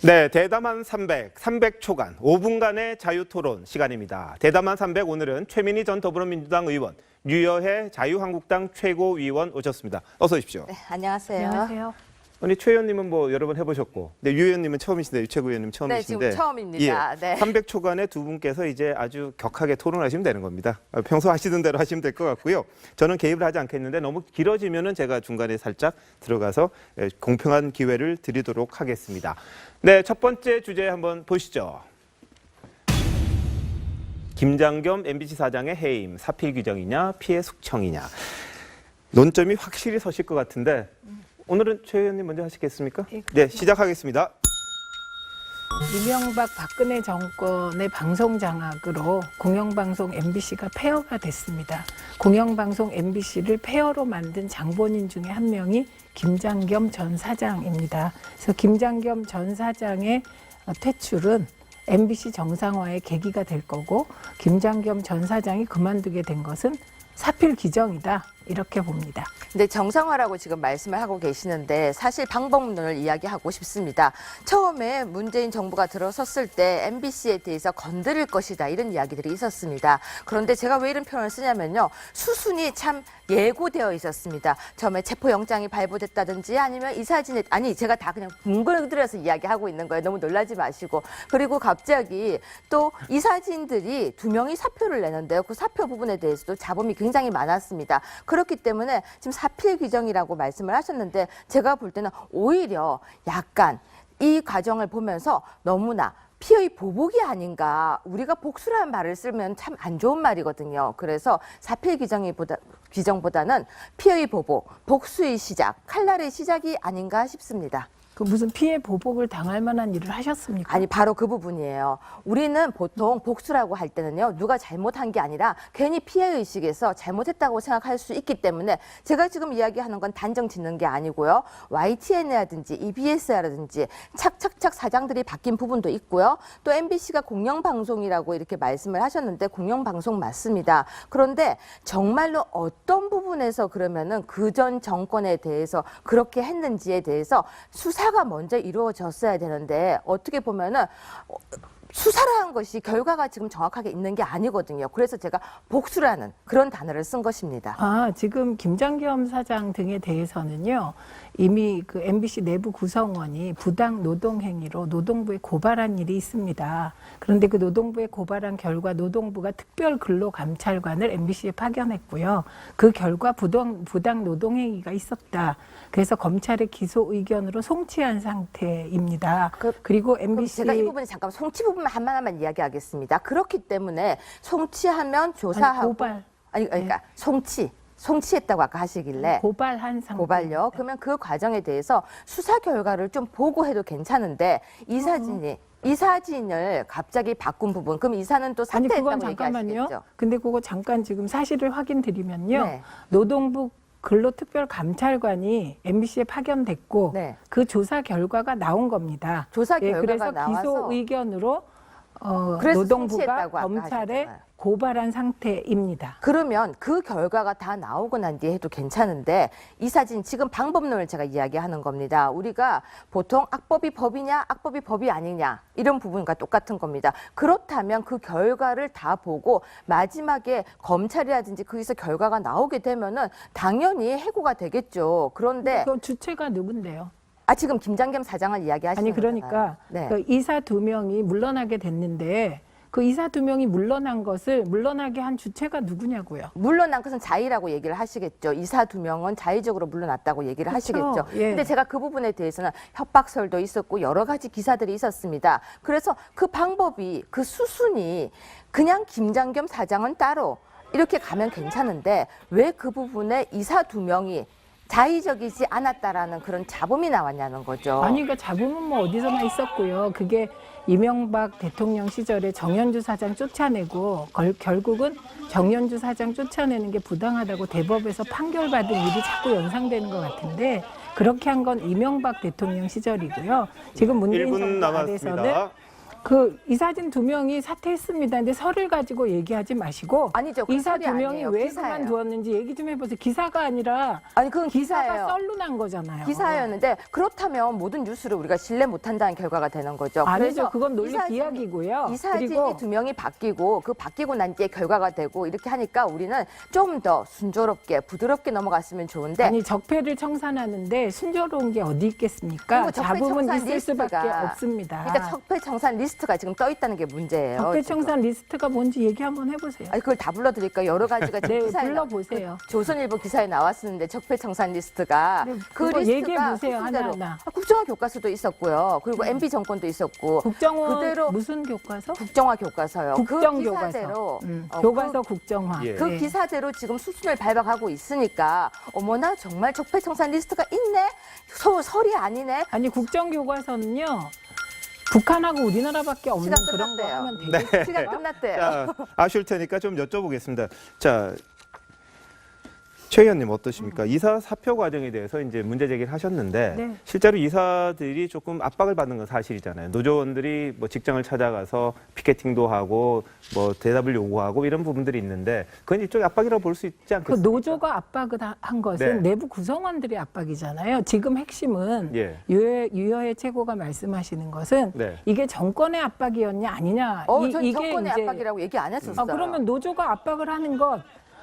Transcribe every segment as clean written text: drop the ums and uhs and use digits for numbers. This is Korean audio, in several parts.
네, 대담한 300, 300초간 5분간의 자유토론 시간입니다. 대담한 300, 오늘은 최민희 전 더불어민주당 의원, 류여해 자유한국당 최고위원 오셨습니다. 어서 오십시오. 네, 안녕하세요. 안녕하세요. 아니, 최 의원님은 뭐 여러 번 해보셨고, 네, 유 의원님은 처음이신데, 최고 의원님 처음이신데. 네, 지금 처음입니다. 예, 네. 300초간에 두 분께서 이제 아주 격하게 토론하시면 되는 겁니다. 평소 하시던 대로 하시면 될 것 같고요. 저는 개입을 하지 않겠는데 너무 길어지면은 제가 중간에 살짝 들어가서 공평한 기회를 드리도록 하겠습니다. 네, 첫 번째 주제 한번 보시죠. 김장겸 MBC 사장의 해임, 사필 규정이냐, 피해 숙청이냐. 논점이 확실히 서실 것 같은데 오늘은 최 의원님 먼저 하시겠습니까? 네, 시작하겠습니다. 이명박 박근혜 정권의 방송 장악으로 공영방송 MBC가 폐허가 됐습니다. 공영방송 MBC를 폐허로 만든 장본인 중에 한 명이 김장겸 전 사장입니다. 그래서 김장겸 전 사장의 퇴출은 MBC 정상화의 계기가 될 거고, 김장겸 전 사장이 그만두게 된 것은 사필 규정이다, 이렇게 봅니다. 근데 정상화라고 지금 말씀을 하고 계시는데 사실 방법론을 이야기하고 싶습니다. 처음에 문재인 정부가 들어섰을 때 MBC에 대해서 건드릴 것이다, 이런 이야기들이 있었습니다. 그런데 제가 왜 이런 표현을 쓰냐면요, 수순이 참 예고되어 있었습니다. 처음에 체포영장이 발부됐다든지 아니면 이 사진에, 아니 제가 다 그냥 뭉글들여서 이야기하고 있는 거예요. 너무 놀라지 마시고. 그리고 갑자기 또 이 사진들이 두 명이 사표를 내는데요. 그 사표 부분에 대해서도 잡음이 굉장히 많았습니다. 그렇기 때문에 지금 사필 규정이라고 말씀을 하셨는데 제가 볼 때는 오히려 약간 이 과정을 보면서 너무나 피해의 보복이 아닌가, 우리가 복수라는 말을 쓰면 참 안 좋은 말이거든요. 그래서 사필 규정보다는 피해의 보복, 복수의 시작, 칼날의 시작이 아닌가 싶습니다. 그 무슨 피해 보복을 당할 만한 일을 하셨습니까? 아니, 바로 그 부분이에요. 우리는 보통 복수라고 할 때는요, 누가 잘못한 게 아니라 괜히 피해의식에서 잘못했다고 생각할 수 있기 때문에 제가 지금 이야기하는 건 단정 짓는 게 아니고요. YTN이라든지 EBS라든지 착착착 사장들이 바뀐 부분도 있고요. 또 MBC가 공영방송이라고 이렇게 말씀을 하셨는데 공영방송 맞습니다. 그런데 정말로 어떤 부분에서 그러면은 그전 정권에 대해서 그렇게 했는지에 대해서 수사가 먼저 이루어졌어야 되는데 어떻게 보면은 수사를 한 것이 결과가 지금 정확하게 있는 게 아니거든요. 그래서 제가 복수라는 그런 단어를 쓴 것입니다. 지금 김장겸 사장 등에 대해서는요, 이미 그 MBC 내부 구성원이 부당 노동 행위로 노동부에 고발한 일이 있습니다. 그런데 그 노동부에 고발한 결과 노동부가 특별 근로감찰관을 MBC에 파견했고요. 그 결과 부당 노동 행위가 있었다. 그래서 검찰의 기소 의견으로 송치한 상태입니다. 그리고 MBC 제가 이 부분에 잠깐 송치 부분만 하나만 이야기하겠습니다. 그렇기 때문에 송치하면 조사하고 그러니까 송치했다고 아까 하시길래 고발한 상태. 고발요. 그러면 그 과정에 대해서 수사 결과를 좀 보고해도 괜찮은데 이 사진을 갑자기 바꾼 부분, 그럼 이사는 또 사퇴했다고 얘기하시겠죠? 근데 그거 잠깐 지금 사실을 확인드리면요. 네. 노동부 근로특별감찰관이 MBC에 파견됐고, 네. 그 조사 결과가 나온 겁니다. 조사 결과가 그래서 나와서 기소 의견으로 그래서 노동부가 송치했다고 아까 검찰에 하셨잖아요. 고발한 상태입니다. 그러면 그 결과가 다 나오고 난 뒤에 해도 괜찮은데 이 사진 지금 방법론을 제가 이야기하는 겁니다. 우리가 보통 악법이 법이냐 악법이 법이 아니냐 이런 부분과 똑같은 겁니다. 그렇다면 그 결과를 다 보고 마지막에 검찰이라든지 거기서 결과가 나오게 되면은 당연히 해고가 되겠죠. 그런데 그 주체가 누군데요? 지금 김장겸 사장을 이야기하시는 거잖아요. 그러니까 네. 그 이사 두 명이 물러나게 됐는데 그 이사 두 명이 물러난 것을 물러나게 한 주체가 누구냐고요. 물러난 것은 자의라고 얘기를 하시겠죠. 이사 두 명은 자의적으로 물러났다고 얘기를 하시겠죠. 예. 근데 제가 그 부분에 대해서는 협박설도 있었고 여러 가지 기사들이 있었습니다. 그래서 그 방법이, 그 수순이 그냥 김장겸 사장은 따로 이렇게 가면 괜찮은데 왜 그 부분에 이사 두 명이 자의적이지 않았다라는 그런 잡음이 나왔냐는 거죠. 아니, 그러니까 잡음은 뭐 어디서나 있었고요. 그게 이명박 대통령 시절에 정연주 사장 쫓아내고 결국은 정연주 사장 쫓아내는 게 부당하다고 대법에서 판결받은 일이 자꾸 연상되는 것 같은데, 그렇게 한 건 이명박 대통령 시절이고요. 지금 문재인 1분 정부 남았습니다. 아래서는 그 이사진 2명이 사퇴했습니다. 근데 설을 가지고 얘기하지 마시고 아니죠. 그 이사 설이 2명이 아니에요. 왜 기사예요. 그만두었는지 얘기 좀 해보세요. 기사가 아니라 아니 그건 기사가 기사예요. 썰로 난 거잖아요. 기사였는데 그렇다면 모든 뉴스를 우리가 신뢰 못한다는 결과가 되는 거죠. 아니죠. 그건 논리 이사진이- 비약이고요. 이사진이 그리고 2명이 바뀌고 그 바뀌고 난 뒤에 결과가 되고 이렇게 하니까 우리는 좀 더 순조롭게 부드럽게 넘어갔으면 좋은데 아니 적폐를 청산하는데 순조로운 게 어디 있겠습니까? 그리고 적폐 잡음은 청산 있을 수밖에 리스트가- 없습니다. 그러니까 적폐청산 리스트가 지금 떠 있다는 게 문제예요. 적폐 지금. 청산 리스트가 뭔지 얘기 한번 해보세요. 아니 그걸 다 불러드릴까 여러 가지가 지금 네, 기사에 불러보세요. 조선일보 기사에 나왔었는데 적폐청산 리스트가 네, 그 그거 리스트가 얘기해보세요, 순서대로 하나하나. 국정화 교과서도 있었고요. 그리고 MB 정권도 있었고 국정원 그대로 무슨 교과서? 국정화 교과서요. 국정 그 교과서. 기사대로 교과서 국정화. 예. 그 네. 기사대로 지금 수순을 밟아가고 있으니까 어머나 정말 적폐청산 리스트가 있네? 설이 아니네? 아니 국정교과서는요. 북한하고 우리나라밖에 없는 시간 그런 거 끝났대요. 하면 되겠어요. 시간 끝났대요. 자, 아쉬울 테니까 좀 여쭤보겠습니다. 자, 최 의원님 어떠십니까? 이사 사표 과정에 대해서 이제 문제 제기를 하셨는데 네. 실제로 이사들이 조금 압박을 받는 건 사실이잖아요. 노조원들이 뭐 직장을 찾아가서 피켓팅도 하고 뭐 대답을 요구하고 이런 부분들이 있는데 그건 일종의 압박이라고 볼 수 있지 그 않겠습니까? 노조가 압박을 한 것은 네. 내부 구성원들의 압박이잖아요. 지금 핵심은 예. 유여의 최고가 말씀하시는 것은 네. 이게 정권의 압박이었냐 아니냐. 전 이게 정권의 이제 압박이라고 얘기 안 했었어요. 그러면 노조가 압박을 하는 것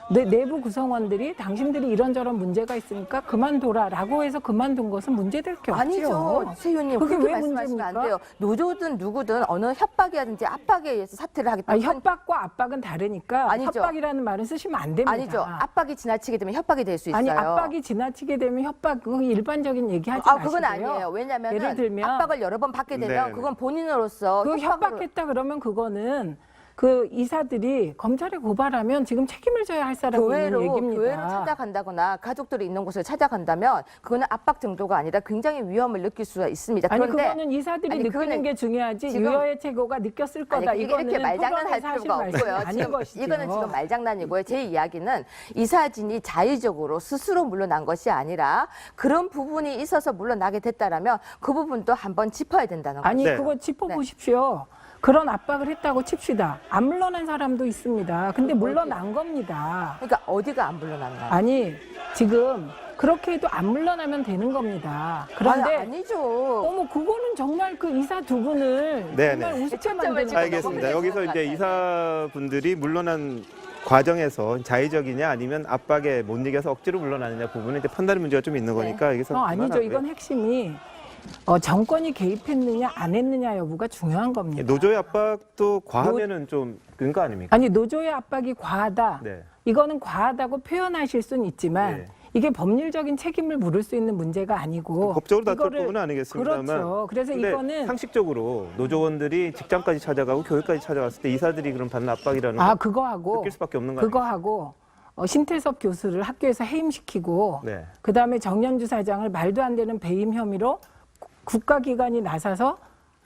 내부 구성원들이 당신들이 이런저런 문제가 있으니까 그만둬라라고 해서 그만둔 것은 문제될 게 아니죠. 없죠. 최 의원님 그게 그렇게 왜 말씀하시면 안 문제입니까? 돼요. 노조든 누구든 어느 협박이라든지 압박에 의해서 사퇴를 하겠다. 아니, 협박과 압박은 다르니까 아니죠. 협박이라는 말은 쓰시면 안 됩니다. 아니죠. 압박이 지나치게 되면 협박이 될 수 있어요. 아니 압박이 지나치게 되면 협박 그건 일반적인 얘기하지 마시고요. 그건 아니에요. 왜냐하면 예를 들면 압박을 여러 번 받게 되면 네. 그건 본인으로서 그 협박으로- 협박했다 그러면 그거는 그 이사들이 검찰에 고발하면 지금 책임을 져야 할 사람이 있는 얘기입니다. 교회로 찾아간다거나 가족들이 있는 곳을 찾아간다면 그거는 압박 정도가 아니라 굉장히 위험을 느낄 수가 있습니다. 아니 그런데 그거는 이사들이 아니, 느끼는 그거는 게 중요하지 지금- 유여의 최고가 느꼈을 거다. 아니, 이거는 이렇게 말장난할 토론의 필요가 사실 없고요. 말씀이 아닌 지금 것이죠. 이거는 지금 말장난이고요. 제 이야기는 이사진이 자의적으로 스스로 물러난 것이 아니라 그런 부분이 있어서 물러나게 됐다라면 그 부분도 한번 짚어야 된다는 거죠. 아니 네. 그거 짚어보십시오. 그런 압박을 했다고 칩시다. 안 물러난 사람도 있습니다. 근데 물러난 겁니다. 그러니까 어디가 안 물러났나? 아니 지금 그렇게 해도 안 물러나면 되는 겁니다. 그런데 아니죠. 어머 그거는 정말 그 이사 두 분을 네, 정말 네. 우습게 초점을 만드는 지금 알겠습니다. 너무 여기서 이제 같아요. 이사분들이 물러난 과정에서 자의적이냐 아니면 압박에 못 이겨서 억지로 물러나느냐 부분은 이제 판단의 문제가 좀 있는 거니까 여기서 아니죠. 그만하고요. 이건 핵심이 정권이 개입했느냐 안 했느냐 여부가 중요한 겁니다. 노조의 압박도 과하면은 좀 그런 거 아닙니까? 아니 노조의 압박이 과하다. 네. 이거는 과하다고 표현하실 수는 있지만 네. 이게 법률적인 책임을 물을 수 있는 문제가 아니고 법적으로 다툴 이거를- 부분은 아니겠습니다만 그렇죠. 그래서 근데 이거는 상식적으로 노조원들이 직장까지 찾아가고 교회까지 찾아갔을 때 이사들이 그럼 받는 압박이라는 걸 그거하고 느낄 수밖에 없는 거 아니에요? 그거하고 신태섭 교수를 학교에서 해임시키고 네. 그다음에 정년주 사장을 말도 안 되는 배임 혐의로 국가기관이 나서서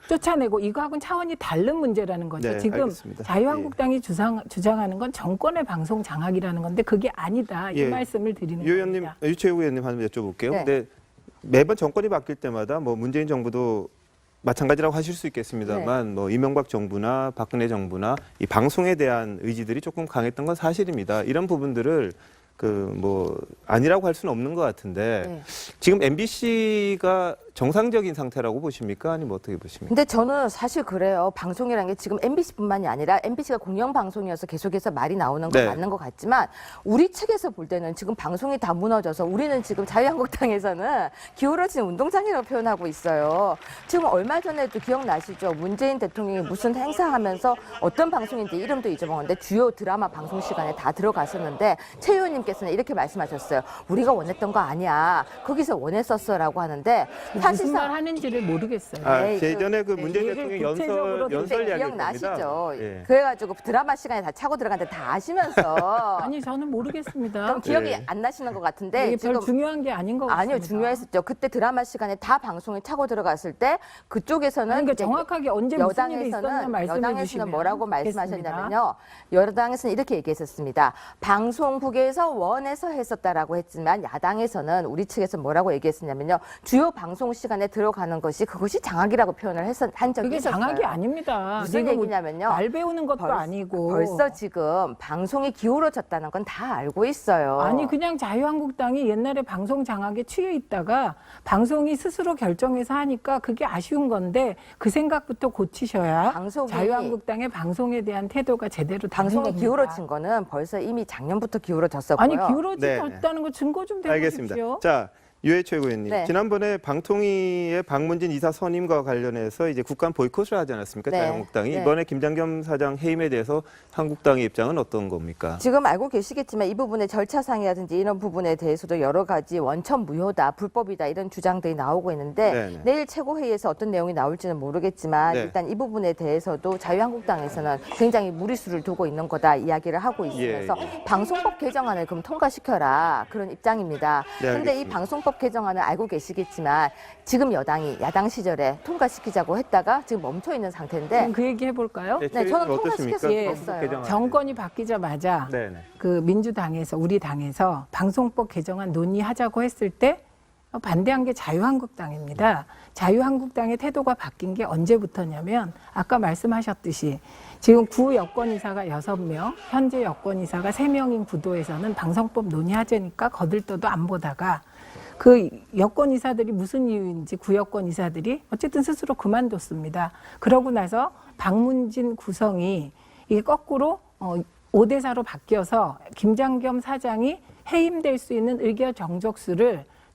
쫓아내고 이거하고는 차원이 다른 문제라는 거죠. 네, 지금 알겠습니다. 자유한국당이 주장하는 건 정권의 방송 장악이라는 건데 그게 아니다. 이 예. 말씀을 드리는 유 의원님, 겁니다. 유채우 의원님 한번 여쭤볼게요. 네. 근데 매번 정권이 바뀔 때마다 뭐 문재인 정부도 마찬가지라고 하실 수 있겠습니다만 네. 뭐 이명박 정부나 박근혜 정부나 이 방송에 대한 의지들이 조금 강했던 건 사실입니다. 이런 부분들을 그 뭐 아니라고 할 수는 없는 것 같은데 네. 지금 MBC가 정상적인 상태라고 보십니까? 아니면 어떻게 보십니까? 근데 저는 사실 그래요. 방송이라는 게 지금 MBC뿐만이 아니라 MBC가 공영방송이어서 계속해서 말이 나오는 건 네. 맞는 것 같지만 우리 측에서 볼 때는 지금 방송이 다 무너져서 우리는 지금 자유한국당에서는 기울어진 운동장이라고 표현하고 있어요. 지금 얼마 전에도 기억나시죠? 문재인 대통령이 무슨 행사하면서 어떤 방송인지 이름도 잊어먹었는데 주요 드라마 방송 시간에 다 들어갔었는데 최 의원님께서는 이렇게 말씀하셨어요. 우리가 원했던 거 아니야. 거기서 원했었어라고 하는데 무슨 말 사실상 하는지를 모르겠어요. 예전에 그 문재인 얘기를 대통령 구체적으로 연설 이야기일 기억나시죠? 겁니다. 예. 그래가지고 드라마 시간에 다 차고 들어갔는데 다 아시면서 아니 저는 모르겠습니다. 그럼 기억이 네. 안 나시는 것 같은데 이게 별 지금 중요한 게 아닌 것 같습니다. 아니요 중요했었죠. 그때 드라마 시간에 다 방송에 차고 들어갔을 때 그쪽에서는 그러니까 이제 정확하게 언제 무슨 일이 있었나 말씀해 여당에서는 주시면 뭐라고 좋겠습니다. 말씀하셨냐면요. 여당에서는 이렇게 얘기했었습니다. 방송국에서 원해서 했었다라고 했지만 야당에서는 우리 측에서 뭐라고 얘기했었냐면요. 주요 방송 방송 시간에 들어가는 것이 그것이 장악이라고 표현을 한 적이 그게 있었어요. 장악이 아닙니다. 무슨 내가 뭐 얘기냐면요. 말 배우는 것도 아니고. 벌써 지금 방송이 기울어졌다는 건 다 알고 있어요. 아니 그냥 자유한국당이 옛날에 방송 장악에 취해 있다가 방송이 스스로 결정해서 하니까 그게 아쉬운 건데 그 생각부터 고치셔야 자유한국당의 방송에 대한 태도가 제대로 되는 방송이 겁니다. 기울어진 거는 벌써 이미 작년부터 기울어졌었고요. 아니 기울어지지 네. 않다는 거 증거 좀 알겠습니다. 대보십시오. 자, 유해 최고위원님. 네. 지난번에 방통위의 박문진 이사 선임과 관련해서 이제 국감 보이콧을 하지 않았습니까? 네. 자유한국당이. 네. 이번에 김장겸 사장 해임에 대해서 한국당의 입장은 어떤 겁니까? 지금 알고 계시겠지만 이 부분의 절차상이라든지 이런 부분에 대해서도 여러 가지 원천 무효다, 불법이다 이런 주장들이 나오고 있는데 네네. 내일 최고회의에서 어떤 내용이 나올지는 모르겠지만 네. 일단 이 부분에 대해서도 자유한국당에서는 굉장히 무리수를 두고 있는 거다 이야기를 하고 있으면서 예. 방송법 개정안을 그럼 통과시켜라 그런 입장입니다. 네, 그런데 이 알겠습니다. 방송법 개정안을 알고 계시겠지만 지금 여당이 야당 시절에 통과시키자고 했다가 지금 멈춰 있는 상태인데 그럼 그 얘기 해볼까요? 네, 저는 어떻습니까? 통과시켰으면 예. 좋겠어요. 개정안. 정권이 바뀌자마자 네네. 그 민주당에서 우리 당에서 방송법 개정안 논의하자고 했을 때 반대한 게 자유한국당입니다. 자유한국당의 태도가 바뀐 게 언제부터냐면 아까 말씀하셨듯이 지금 구 여권이사가 6명, 현재 여권이사가 3명인 구도에서는 방송법 논의하자니까 거들떠도 안 보다가 그 여권이사들이 무슨 이유인지 구 여권이사들이 어쨌든 스스로 그만뒀습니다. 그러고 나서 박문진 구성이 이게 거꾸로 5대4로 바뀌어서 김장겸 사장이 해임될 수 있는 의결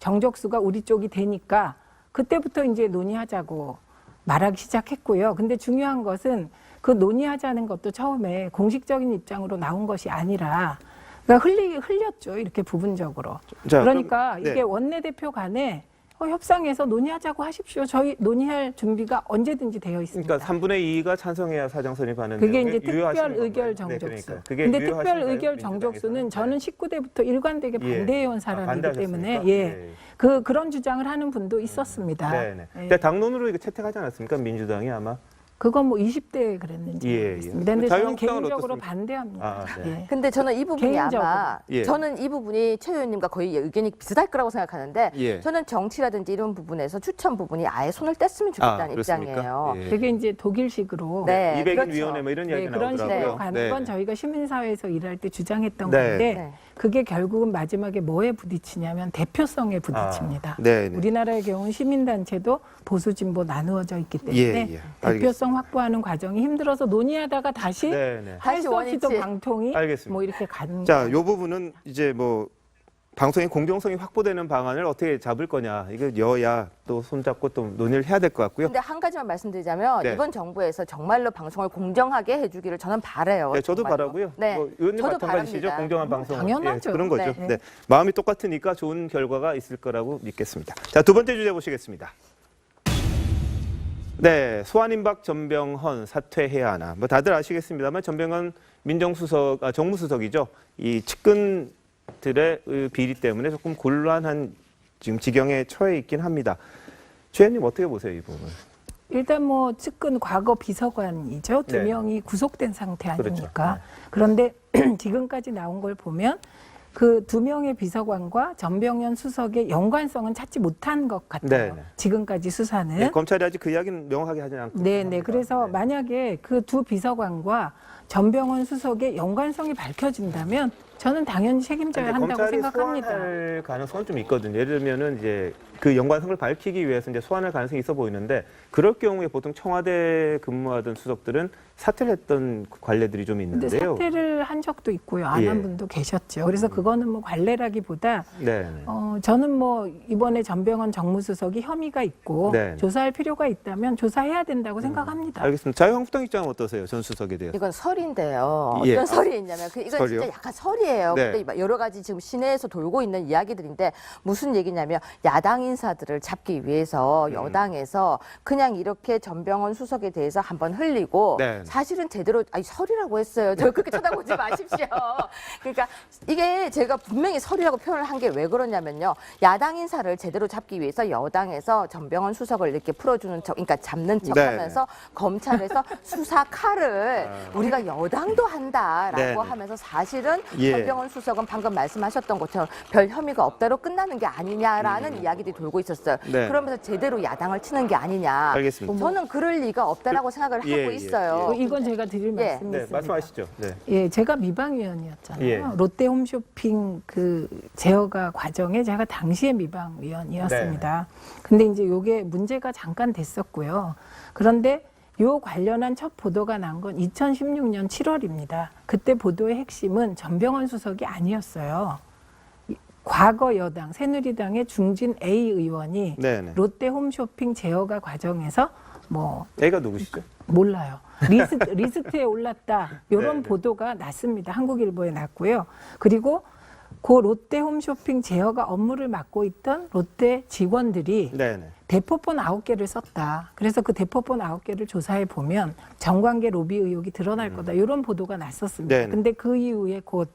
정적수가 우리 쪽이 되니까 그때부터 이제 논의하자고 말하기 시작했고요. 근데 중요한 것은 그 논의하자는 것도 처음에 공식적인 입장으로 나온 것이 아니라 그러니까 흘렸죠. 이렇게 부분적으로. 자, 그러니까 그럼, 네. 이게 원내대표 간에 협상해서 논의하자고 하십시오. 저희 논의할 준비가 언제든지 되어 있습니다. 그러니까 3분의 2가 찬성해야 사장 선임하는 그게 내용에 이제 유효하신가요? 특별 의결 네, 정족수. 그러니까요. 그게 근데 특별 유효하신가요? 의결 민주당에서는? 정족수는 저는 네. 19대부터 일관되게 예. 반대해온 사람이기 반대하셨습니까? 때문에 예. 네. 그런 주장을 하는 분도 있었습니다. 네네. 예. 근데 당론으로 이거 채택하지 않았습니까? 민주당이 아마. 그건 뭐 20대에 그랬는지 예, 예. 모르겠습니다. 근데 저는 자유한국당은 개인적으로 어떻습니까? 반대합니다. 아, 네. 예. 근데 저는 이 부분이 개인적으로. 아마 예. 저는 이 부분이 최 의원님과 거의 의견이 비슷할 거라고 생각하는데 예. 저는 정치라든지 이런 부분에서 추천 부분이 아예 손을 뗐으면 좋겠다는 그렇습니까? 입장이에요. 예. 그게 이제 독일식으로 네, 200인 그렇죠. 위원회 뭐 이런 네, 이야기가 그런 식으로 나오더라고요. 가는 건 저희가 시민사회에서 일할 때 주장했던 네. 건데 네. 그게 결국은 마지막에 뭐에 부딪히냐면 대표성에 부딪힙니다. 네네. 우리나라의 경우는 시민단체도 보수 진보 나누어져 있기 때문에 예, 예. 대표성 확보하는 과정이 힘들어서 논의하다가 다시 네네. 할 수 없이도 원위치. 방통이 알겠습니다. 뭐 이렇게 가는 자, 거예요. 요 부분은 이제 뭐 방송의 공정성이 확보되는 방안을 어떻게 잡을 거냐. 이거 여야 또 손잡고 또 논의를 해야 될 것 같고요. 근데 한 가지만 말씀드리자면 네. 이번 정부에서 정말로 방송을 공정하게 해주기를 저는 바라요. 네, 저도 정말로. 바라고요. 네, 뭐 의원님 저도 마찬가지시죠. 바랍니다. 공정한 방송. 당연하죠. 그런 거죠. 네. 네. 마음이 똑같으니까 좋은 결과가 있을 거라고 믿겠습니다. 자, 두 번째 주제 보시겠습니다. 네, 소환임박 전병헌 사퇴해야 하나. 뭐 다들 아시겠습니다만 전병헌 정무수석이죠. 이 측근들의 비리 때문에 조금 곤란한 지금 지경에 처해 있긴 합니다. 최 의원님 어떻게 보세요, 이 부분? 일단 뭐 측근 과거 비서관이죠. 두 네. 명이 구속된 상태 아닙니까? 그렇죠. 그런데 지금까지 나온 걸 보면 그 두 명의 비서관과 전병헌 수석의 연관성은 찾지 못한 것 같아요. 네. 지금까지 수사는. 네, 검찰이 아직 그 이야기는 명확하게 하지 않고 네, 있습니다. 그래서 네. 만약에 그 두 비서관과 전병헌 수석의 연관성이 밝혀진다면 저는 당연히 책임져야 근데 한다고 검찰이 생각합니다. 소환할 가능성은 좀 있거든요. 예를 들면은 이제 그 연관성을 밝히기 위해서 이제 소환할 가능성이 있어 보이는데 그럴 경우에 보통 청와대 근무하던 수석들은 사퇴를 했던 관례들이 좀 근데 있는데요. 사퇴를 한 적도 있고요. 안 한 예. 분도 계셨죠. 그래서 그거는 뭐 관례라기보다 네. 저는 뭐 이번에 전병헌 정무수석이 혐의가 있고 네. 조사할 필요가 있다면 조사해야 된다고 생각합니다. 알겠습니다. 자유한국당 입장은 어떠세요? 전 수석에 대해서. 이건 설인데요. 예. 어떤 설이 있냐면 이건 설이요? 진짜 약간 설이에요. 네. 근데 여러 가지 지금 시내에서 돌고 있는 이야기들인데 무슨 얘기냐면 야당 인사들을 잡기 위해서 여당에서 그냥 이렇게 전병헌 수석에 대해서 한번 흘리고 네. 사실은 제대로 설이라고 했어요. 저 그렇게 쳐다보지 마십시오. 그러니까 이게 제가 분명히 설이라고 표현을 한 게 왜 그러냐면요. 야당 인사를 제대로 잡기 위해서 여당에서 전병헌 수석을 이렇게 풀어주는 척, 그러니까 잡는 척하면서 검찰에서 수사 칼을 우리가 여당도 한다라고 네네. 하면서 사실은 예. 전병헌 수석은 방금 말씀하셨던 것처럼 별 혐의가 없다로 끝나는 게 아니냐라는 이야기들이 돌고 있었어요. 네. 그러면서 제대로 야당을 치는 게 아니냐. 알겠습니다. 저는 그럴 리가 없다라고 생각을 예, 하고 예, 있어요. 이건 제가 드릴 예. 말씀이 네, 있습니다. 말씀하시죠. 네. 예, 제가 미방위원이었잖아요. 예. 롯데 홈쇼핑 그 제어가 과정에 제가 당시에 미방위원이었습니다. 근데 이제 요게 문제가 잠깐 됐었고요. 그런데 요 관련한 첫 보도가 난 건 2016년 7월입니다. 그때 보도의 핵심은 전병헌 수석이 아니었어요. 과거 여당 새누리당의 중진 A 의원이 네네. 롯데 홈쇼핑 제어가 과정에서 뭐 A가 누구시죠? 몰라요. 리스트에 올랐다. 이런 네, 네. 보도가 났습니다. 한국일보에 났고요. 그리고 그 롯데 홈쇼핑 제어가 업무를 맡고 있던 롯데 직원들이 네네. 대포폰 9개를 썼다. 그래서 그 대포폰 9개를 조사해 보면 정관계 로비 의혹이 드러날 거다. 이런 보도가 났었습니다. 네네. 근데 그 이후에 곧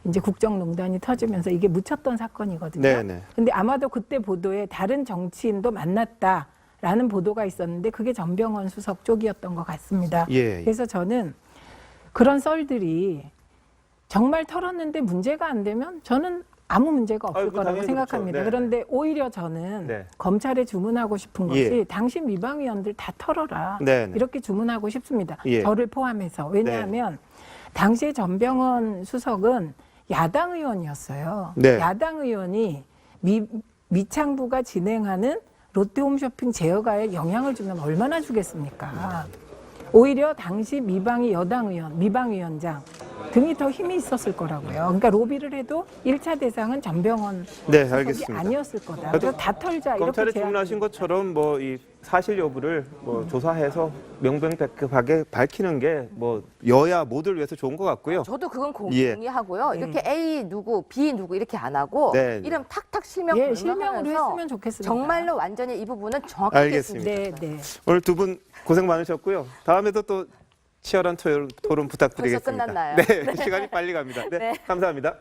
이제 국정농단이 터지면서 이게 묻혔던 사건이거든요. 네네. 근데 아마도 그때 보도에 다른 정치인도 만났다라는 보도가 있었는데 그게 전병헌 수석 쪽이었던 것 같습니다. 예. 그래서 저는 그런 썰들이 정말 털었는데 문제가 안 되면 저는 아무 문제가 없을 아이고, 거라고 당연히 생각합니다. 그렇죠. 네. 그런데 오히려 저는 네. 검찰에 주문하고 싶은 예. 것이 당신 미방위원들 다 털어라. 네네. 이렇게 주문하고 싶습니다. 예. 저를 포함해서. 왜냐하면 당시에 전병헌 수석은 야당 의원이었어요. 네. 야당 의원이 미창부가 진행하는 롯데홈쇼핑 제어가에 영향을 주면 얼마나 주겠습니까? 오히려 당시 미방위 여당 의원, 미방위원장 등이 더 힘이 있었을 거라고요. 그러니까 로비를 해도 1차 대상은 전병헌 네, 수석이 알겠습니다. 아니었을 거다. 그래도 그래서 다 털자 이렇게 검찰에 제안. 주문하신 것처럼 뭐 이 사실 여부를 뭐 조사해서 명명백백하게 밝히는 게 뭐 여야 모두를 위해서 좋은 것 같고요. 저도 그건 예. 동의하고요. 이렇게 A 누구, B 누구 이렇게 안 하고 네. 이름 탁탁 실명 예, 실명으로 불명하면서 했으면 좋겠습니다. 정말로 완전히 이 부분은 정확하게 알겠습니다. 네, 네. 오늘 두 분 고생 많으셨고요. 다음에도 또 치열한 토론 부탁드리겠습니다. 벌써 끝났나요? 네, 시간이 빨리 갑니다. 네, 네. 감사합니다.